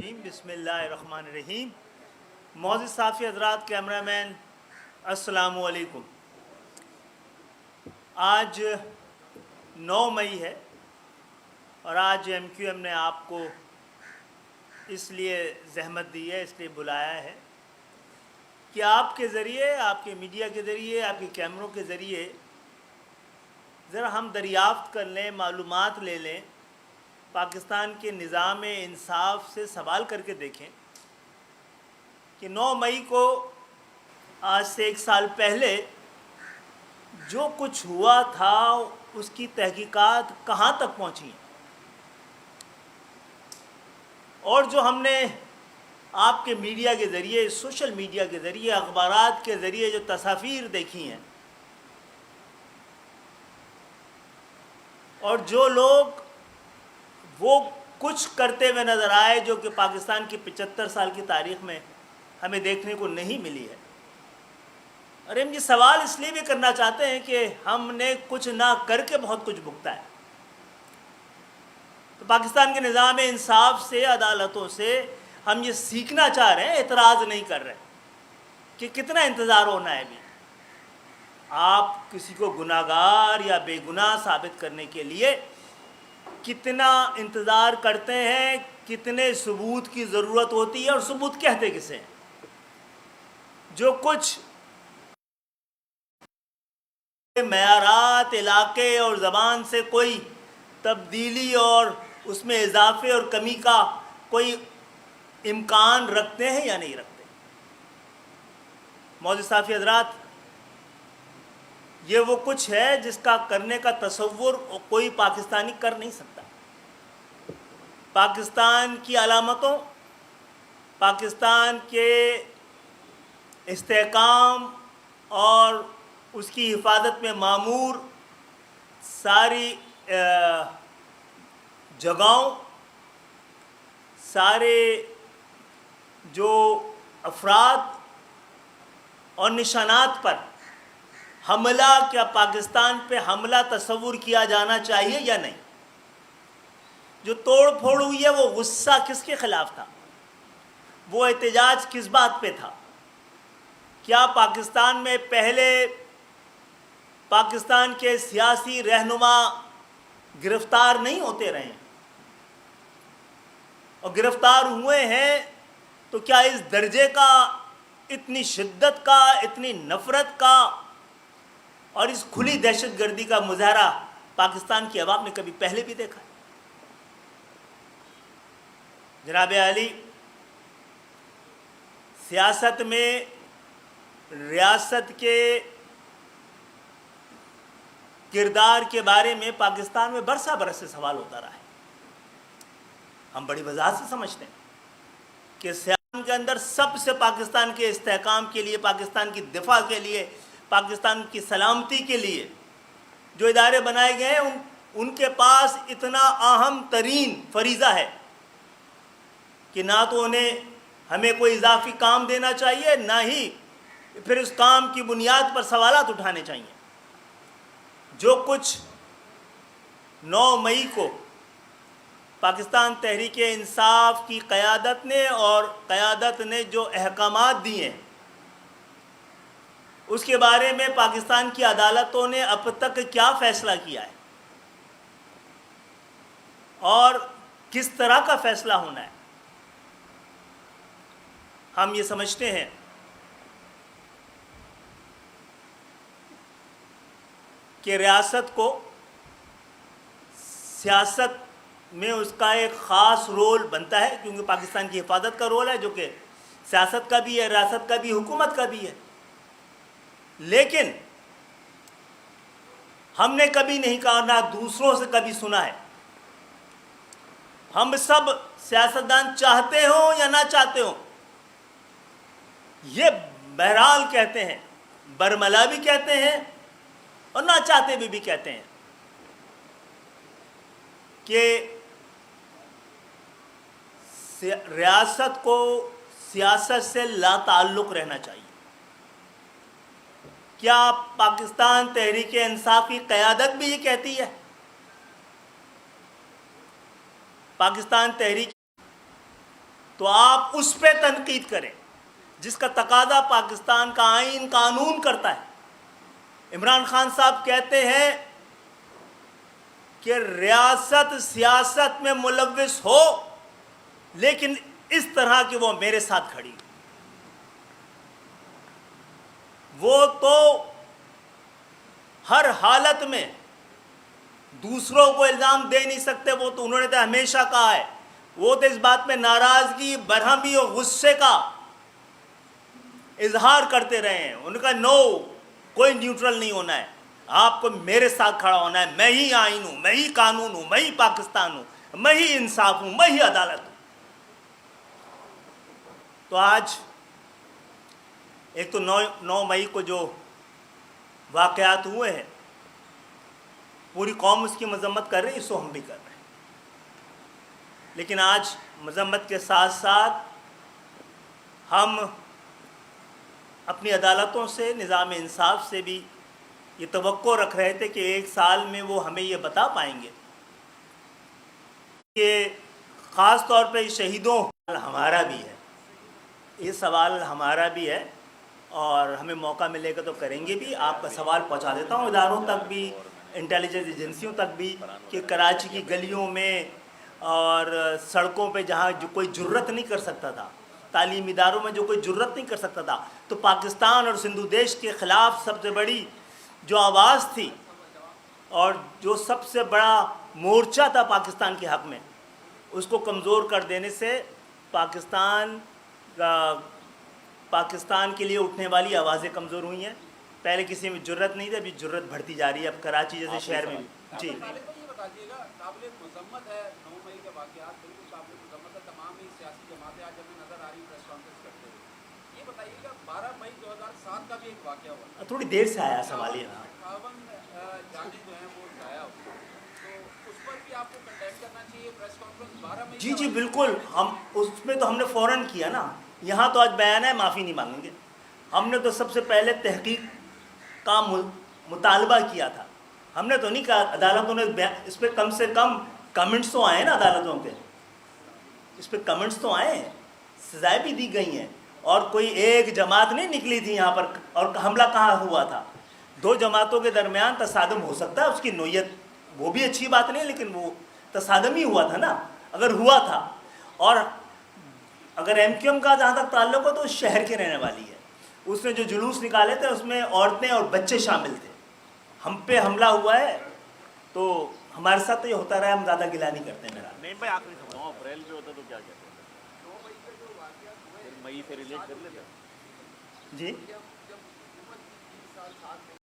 الرجیم بسم اللہ الرحمن الرحیم۔ معزز صحافی حضرات، کیمرہ مین، السلام علیکم۔ آج 9 مئی ہے اور آج ایم کیو ایم نے آپ کو اس لیے زحمت دی ہے، اس لیے بلایا ہے کہ آپ کے ذریعے، آپ کے میڈیا کے ذریعے، آپ کے کیمروں کے ذریعے ذرا ہم دریافت کر لیں، معلومات لے لیں، پاکستان کے نظام انصاف سے سوال کر کے دیکھیں کہ 9 مئی کو آج سے 1 سال پہلے جو کچھ ہوا تھا اس کی تحقیقات کہاں تک پہنچی ہیں، اور جو ہم نے آپ کے میڈیا کے ذریعے، سوشل میڈیا کے ذریعے، اخبارات کے ذریعے جو تصاویر دیکھی ہیں، اور جو لوگ وہ کچھ کرتے ہوئے نظر آئے جو کہ پاکستان کی 75 سال کی تاریخ میں ہمیں دیکھنے کو نہیں ملی ہے۔ اور ہم یہ سوال اس لیے بھی کرنا چاہتے ہیں کہ ہم نے کچھ نہ کر کے بہت کچھ بھگتا ہے۔ تو پاکستان کے نظام انصاف سے، عدالتوں سے ہم یہ سیکھنا چاہ رہے ہیں، اعتراض نہیں کر رہے کہ کتنا انتظار ہونا ہے ابھی۔ آپ کسی کو گناہگار یا بے گناہ ثابت کرنے کے لیے کتنا انتظار کرتے ہیں، کتنے ثبوت کی ضرورت ہوتی ہے، اور ثبوت کہتے کسے ہیں؟ جو کچھ معیارات علاقے اور زبان سے کوئی تبدیلی اور اس میں اضافے اور کمی کا کوئی امکان رکھتے ہیں یا نہیں رکھتے؟ معزز صحافی حضرات، یہ وہ کچھ ہے جس کا کرنے کا تصور کوئی پاکستانی کر نہیں سکتا۔ پاکستان کی علامتوں، پاکستان کے استحکام اور اس کی حفاظت میں معمور ساری جگہوں، سارے جو افراد اور نشانات پر حملہ، کیا پاکستان پہ حملہ تصور کیا جانا چاہیے یا نہیں؟ جو توڑ پھوڑ ہوئی ہے وہ غصہ کس کے خلاف تھا؟ وہ احتجاج کس بات پہ تھا؟ کیا پاکستان میں پہلے پاکستان کے سیاسی رہنما گرفتار نہیں ہوتے رہے ہیں؟ اور گرفتار ہوئے ہیں تو کیا اس درجے کا، اتنی شدت کا، اتنی نفرت کا اور اس کھلی دہشت گردی کا مظاہرہ پاکستان کی عوام نے کبھی پہلے بھی دیکھا ہے؟ جناب عالی، سیاست میں ریاست کے کردار کے بارے میں پاکستان میں برسا برس سے سوال ہوتا رہا ہے۔ ہم بڑی وضاحت سے سمجھتے ہیں کہ سیاست کے اندر سب سے پاکستان کے استحکام کے لیے، پاکستان کی دفاع کے لیے، پاکستان کی سلامتی کے لیے جو ادارے بنائے گئے ہیں، ان کے پاس اتنا اہم ترین فریضہ ہے کہ نہ تو انہیں ہمیں کوئی اضافی کام دینا چاہیے، نہ ہی پھر اس کام کی بنیاد پر سوالات اٹھانے چاہیے۔ جو کچھ 9 مئی کو پاکستان تحریک انصاف کی قیادت نے اور قیادت نے جو احکامات دیے ہیں، اس کے بارے میں پاکستان کی عدالتوں نے اب تک کیا فیصلہ کیا ہے اور کس طرح کا فیصلہ ہونا ہے؟ ہم یہ سمجھتے ہیں کہ ریاست کو سیاست میں اس کا ایک خاص رول بنتا ہے، کیونکہ پاکستان کی حفاظت کا رول ہے جو کہ سیاست کا بھی ہے، ریاست کا بھی، حکومت کا بھی ہے۔ لیکن ہم نے کبھی نہیں کہا، نہ دوسروں سے کبھی سنا ہے، ہم سب سیاستدان چاہتے ہوں یا نہ چاہتے ہوں، یہ بہرحال کہتے ہیں، برملا بھی کہتے ہیں اور نہ چاہتے بھی کہتے ہیں کہ ریاست کو سیاست سے لا تعلق رہنا چاہیے۔ کیا پاکستان تحریک انصاف کی قیادت بھی یہ کہتی ہے؟ پاکستان تحریک تو آپ اس پہ تنقید کریں جس کا تقاضا پاکستان کا آئین قانون کرتا ہے۔ عمران خان صاحب کہتے ہیں کہ ریاست سیاست میں ملوث ہو لیکن اس طرح کہ وہ میرے ساتھ کھڑی، وہ تو ہر حالت میں دوسروں کو الزام دے نہیں سکتے، وہ تو انہوں نے تو ہمیشہ کہا ہے، وہ تو اس بات میں ناراضگی، برہمی اور غصے کا اظہار کرتے رہے ہیں۔ ان کا نو، کوئی نیوٹرل نہیں ہونا ہے، آپ کو میرے ساتھ کھڑا ہونا ہے، میں ہی آئین ہوں، میں ہی قانون ہوں، میں ہی پاکستان ہوں، میں ہی انصاف ہوں، میں ہی عدالت ہوں۔ تو آج ایک تو 9 مئی کو جو واقعات ہوئے ہیں، پوری قوم اس کی مذمت کر رہی ہے، اس کو ہم بھی کر رہے ہیں، لیکن آج مذمت کے ساتھ ساتھ ہم اپنی عدالتوں سے، نظام انصاف سے بھی یہ توقع رکھ رہے تھے کہ ایک سال میں وہ ہمیں یہ بتا پائیں گے کہ خاص طور پہ شہیدوں ہمارا بھی ہے، یہ سوال ہمارا بھی ہے، اور ہمیں موقع ملے گا تو کریں گے بھی۔ آپ کا سوال پہنچا دیتا ہوں اداروں تک بھی، انٹیلیجنس ایجنسیوں تک بھی، کہ کراچی کی گلیوں میں اور سڑکوں پہ جہاں جو کوئی جرت نہیں کر سکتا تھا، تعلیمی اداروں میں جو کوئی جرت نہیں کر سکتا تھا، تو پاکستان اور سندھ دیش کے خلاف سب سے بڑی جو آواز تھی اور جو سب سے بڑا مورچہ تھا پاکستان کے حق میں، اس کو کمزور کر دینے سے پاکستان کے لیے اٹھنے والی آوازیں کمزور ہوئی ہیں۔ پہلے کسی میں جرت نہیں تھی، ابھی جرت بڑھتی جا رہی ہے، اب کراچی جیسے شہر میں بھی۔ جی یہ بتائیے گا، قابل مذمت ہے 9 مئی کے واقعات، بالکل قابل مذمت ہے، تمام ہی سیاسی جماعتیں آج ہمیں نظر آ رہی پریس کانفرنس کرتے ہوئے۔ یہ بتائیے گا 12 مئی 2007 کا بھی ایک واقعہ ہوا، تھوڑی دیر سے آیا سوال یہ۔ 58 جانیں جو ہیں وہ ضائع ہوئی، تو اس پر بھی آپ کو کنٹیکٹ کرنا چاہیے پریس کانفرنس 12 مئی۔ جی بالکل، ہم اس میں تو ہم نے فوراً کیا نا، یہاں تو آج بیان ہے، معافی نہیں مانگیں گے۔ ہم نے تو سب سے پہلے تحقیق کا مطالبہ کیا تھا، ہم نے تو نہیں کہا، عدالتوں نے اس پہ کم سے کم کمنٹس تو آئے ہیں نا، عدالتوں کے اس پہ کمنٹس تو آئے ہیں، سزائیں بھی دی گئی ہیں، اور کوئی ایک جماعت نہیں نکلی تھی یہاں پر، اور حملہ کہاں ہوا تھا؟ 2 جماعتوں کے درمیان تصادم ہو سکتا ہے، اس کی نوعیت وہ بھی اچھی بات نہیں، لیکن وہ تصادم ہی ہوا تھا نا، اگر ہوا تھا۔ اور اگر ایم کیو ایم کا جہاں تک تعلق ہو تو اس شہر کے رہنے والی ہے، اس نے جو جلوس نکالے تھے اس میں عورتیں اور بچے شامل تھے، ہم پہ حملہ ہوا ہے، تو ہمارے ساتھ تو یہ ہوتا رہا ہے، ہم زیادہ گلہ نہیں کرتے۔ میرا نہیں بھائی، آخری 9 اپریل پہ ہوتا تو کیا کہتے ہیں؟ 9 مئی کے جو واقعات ہوئے، مئی سے ریلیٹ کر لیتے ہیں۔ جی